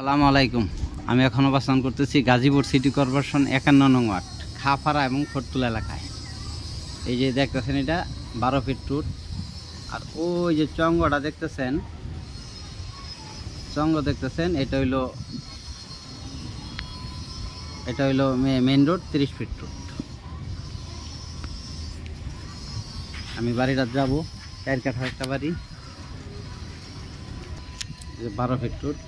আসসালামু আলাইকুম। আমি এখন অবস্থান করতেছি গাজীপুর সিটি কর্পোরেশন 51 নং ওয়ার্ড খাফারা এবং খটতুলা এলাকায়। এই যে দেখতেছেন এটা 12 ফিট রুট। আর ওই যে চঙ্গটা দেখতেছেন, এটা হইলো মেইন রোড 30 ফিট রুট। আমি বাড়িটা যাব, 4 কাঠা একটা বাড়ি, 12 ফিট রুট।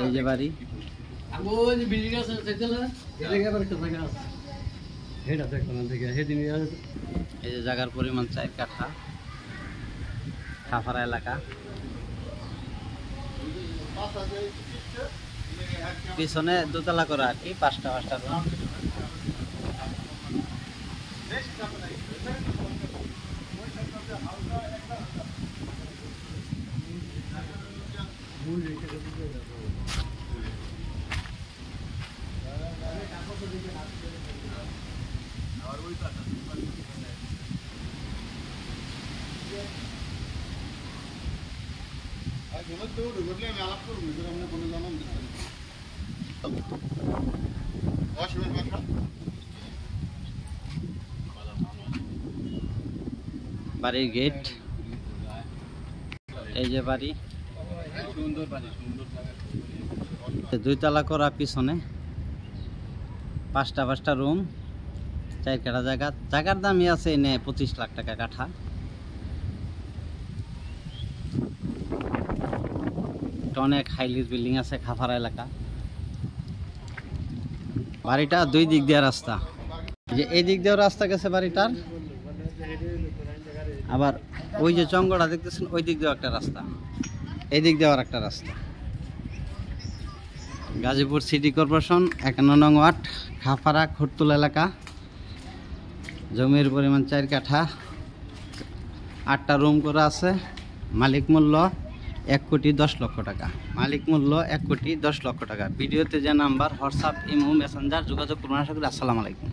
এই যে বাড়ি, এই যে জায়গার পরিমাণ 4 কাঠা, খাফারা এলাকা। পিছনে দোতলা করা আর কি, 5টা রুম। বাড়ির গেট, এই যে বাড়ি, দুইতলা করা, পিছনে 5টা রুম, 4 কাঠা জায়গা। জায়গার দামই আছে এনে 25 লাখ টাকা কাঠা। অনেক হাইলিস বিল্ডিং আছে খাফারা এলাকা। বাড়িটা 2 দিক দিয়ে রাস্তা, যে এই দিক দিয়েও রাস্তা গেছে বাড়িটার, আবার ওই যে চঙ্গটা দেখতেছেন ওই দিক দিয়েও একটা রাস্তা, এই দিক দিয়েও একটা রাস্তা। গাজীপুর সিটি কর্পোরেশন 51 নং ওয়ার্ড খাফারা খটতুলা এলাকা। জমির পরিমাণ 4 কাঠা, 8টা রুম করা আছে। মালিক মূল্য 1,10,00,000 টাকা। মালিক মূল্য 1,10,00,000 টাকা। ভিডিওতে যে নাম্বার, হোয়াটসঅ্যাপ, ইমো, মেসেঞ্জার যোগাযোগ করুন। আশা করি। আসসালামু আলাইকুম।